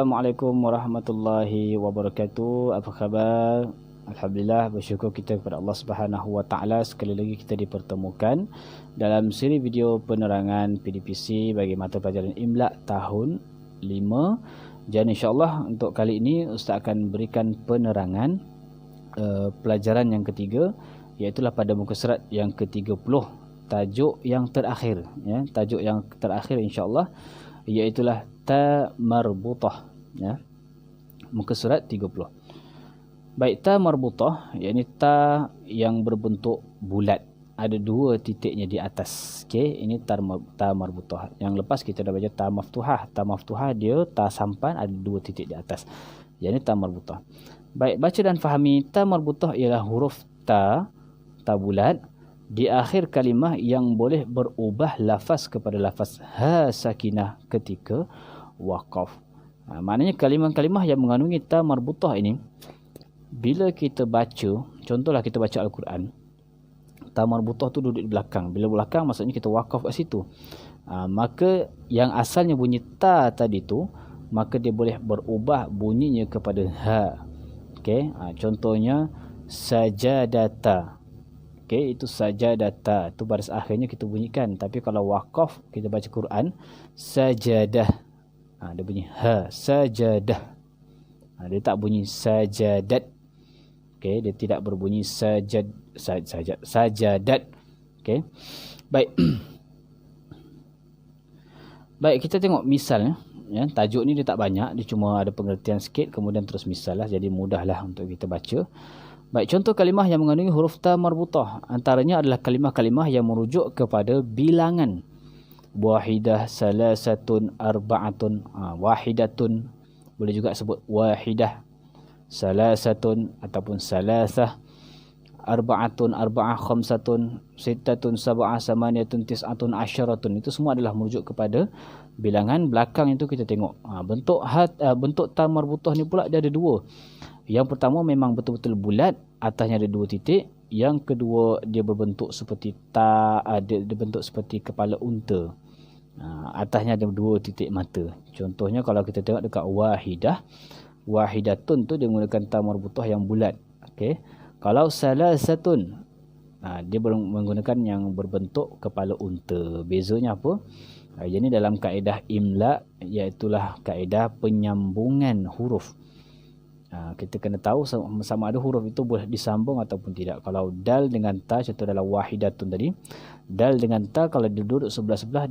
Assalamualaikum warahmatullahi wabarakatuh. Apa khabar? Alhamdulillah, bersyukur kita kepada Allah Subhanahu wa taala sekali lagi kita dipertemukan dalam siri video penerangan PDPC bagi mata pelajaran Imla tahun 5. Dan insya-Allah untuk kali ini Ustaz akan berikan penerangan pelajaran yang ketiga, iaitu pada muka surat yang ke-30, tajuk yang terakhir ya. Tajuk yang terakhir insya-Allah iaitu ta marbutah ya, muka surat 30. Baik, ta marbutah yakni ta yang berbentuk bulat, ada dua titiknya di atas. Okey, ini ta marbutah. Yang lepas kita dah baca ta maftuhah. Ta maftuhah dia ta sampan, ada dua titik di atas. Yakni ta marbutah. Baik, baca dan fahami. Ta marbutah ialah huruf ta bulat di akhir kalimah yang boleh berubah lafaz kepada lafaz ha sakinah ketika waqaf. Maknanya kalimah-kalimah yang mengandungi ta marbutah ini, bila kita baca, contohlah kita baca Al-Quran, ta marbutah tu duduk di belakang. Bila belakang maksudnya kita waqaf kat situ. Maka yang asalnya bunyi ta tadi tu, maka dia boleh berubah bunyinya kepada ha. Okey, contohnya sajadata. Okey, itu sajadata, itu baris akhirnya kita bunyikan. Tapi kalau waqaf kita baca Quran, sajadah, dia bunyi ha, sajadah. Dia tak bunyi sajadat. Okey, dia tidak berbunyi sajadat. Okey. Baik. Baik, kita tengok misal ya. Tajuk ni dia tak banyak, dia cuma ada pengertian sikit, kemudian terus misal lah, jadi mudahlah untuk kita baca. Baik, contoh kalimah yang mengandungi huruf ta marbutah antaranya adalah kalimah-kalimah yang merujuk kepada bilangan. Wahidah, salasatun, arba'atun. Wahidatun boleh juga sebut wahidah, salasatun ataupun salasah, arba'atun, arba'ah, khamsatun, sittatun, sab'ah, samaniyatun, tis'atun, asyaratun. Itu semua adalah merujuk kepada bilangan. Belakang itu kita tengok bentuk ta marbutah ni pula dia ada dua. Yang pertama memang betul-betul bulat, atasnya ada dua titik. Yang kedua dia berbentuk seperti ta, dia bentuk seperti kepala unta. Atasnya ada dua titik mata. Contohnya kalau kita tengok dekat wahidah, wahidatun tu dia menggunakan ta marbutah yang bulat. Okey. Kalau salasatun, dia menggunakan yang berbentuk kepala unta. Bezanya apa? Jadi dalam kaedah imla, iaitulah kaedah penyambungan huruf. Kita kena tahu sama ada huruf itu boleh disambung ataupun tidak. Kalau dal dengan ta, contoh dalam wahidatun tadi, dal dengan ta kalau dia duduk sebelah-sebelah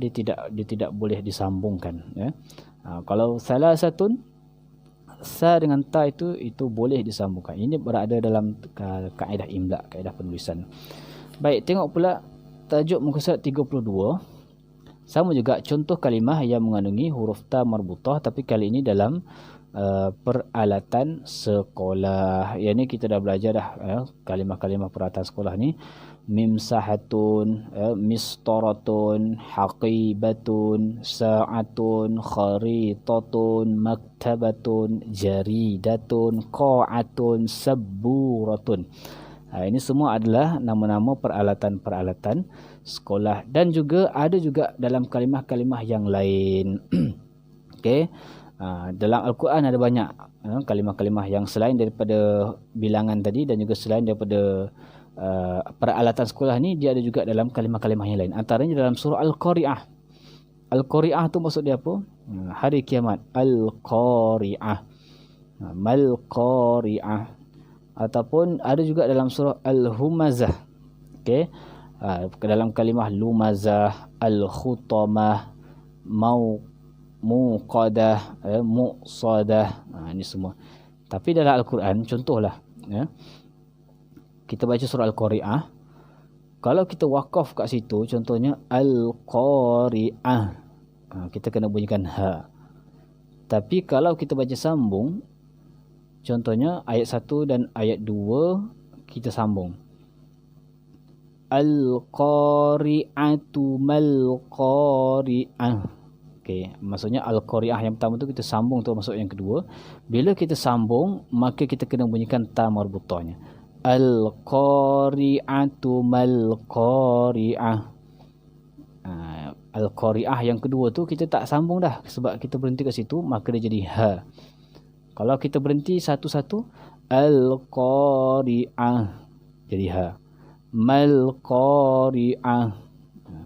dia tidak boleh disambungkan ya. Kalau salasatun, sa dengan ta itu boleh disambungkan. Ini berada dalam kaedah imla, kaedah penulisan. Baik, tengok pula tajuk muka surat 32. Sama juga contoh kalimah yang mengandungi huruf ta marbutah, tapi kali ini dalam peralatan sekolah. Yang ni kita dah belajar dah kalimah-kalimah peralatan sekolah ni. Mimsahatun, mistaratun, haqibatun, sa'atun, kharitatun, maktabatun, jaridatun, qa'atun, sabburatun. Ini semua adalah nama-nama peralatan-peralatan sekolah. Dan juga ada juga dalam kalimah-kalimah yang lain. Okey. Dalam Al-Quran ada banyak kalimah-kalimah yang selain daripada bilangan tadi dan juga selain daripada peralatan sekolah ni, dia ada juga dalam kalimah-kalimah yang lain. Antaranya dalam surah Al-Qari'ah. Al-Qari'ah tu maksud dia apa? Hari kiamat. Al-Qari'ah. Mal-Qari'ah. Ataupun ada juga dalam surah Al-Humazah. Okey. Dalam kalimah lumazah, al-khutamah, muqadah, muqsadah. Ini semua. Tapi dalam Al-Quran, contohlah ya, kita baca surah Al-Qari'ah. Kalau kita wakaf kat situ, contohnya Al-Qari'ah, kita kena bunyikan ha. Tapi kalau kita baca sambung, contohnya ayat 1 dan ayat 2 kita sambung. Al-Qari'atu mal-Qari'ah. Okey, maksudnya Al-Qari'ah yang pertama tu kita sambung tu masuk yang kedua. Bila kita sambung, maka kita kena bunyikan ta marbutahnya. Al-Qari'atu mal-Qari'ah. Al-Qari'ah yang kedua tu kita tak sambung dah sebab kita berhenti kat situ, maka dia jadi ha. Kalau kita berhenti satu-satu, Al-Qari'ah jadi ha. Mal-Qari'ah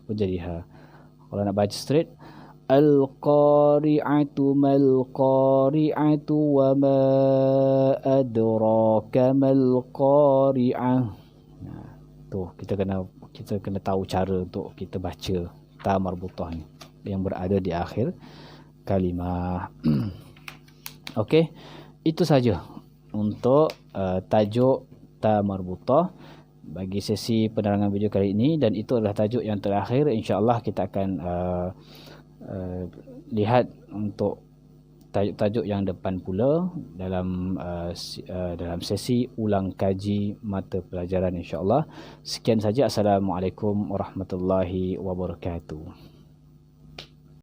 pun jadi ha. Kalau nak baca straight, Al-Qari'atu mal-Qari'atu wa ma adraka mal-Qari'ah. Tu kita kena tahu cara untuk kita baca ta marbutah ni yang berada di akhir kalimah. Okey, itu saja untuk tajuk ta marbutah bagi sesi penerangan video kali ini, dan itu adalah tajuk yang terakhir. InsyaAllah kita akan lihat untuk tajuk-tajuk yang depan pula dalam dalam sesi ulang kaji mata pelajaran insya-Allah. Sekian saja. Assalamualaikum warahmatullahi wabarakatuh.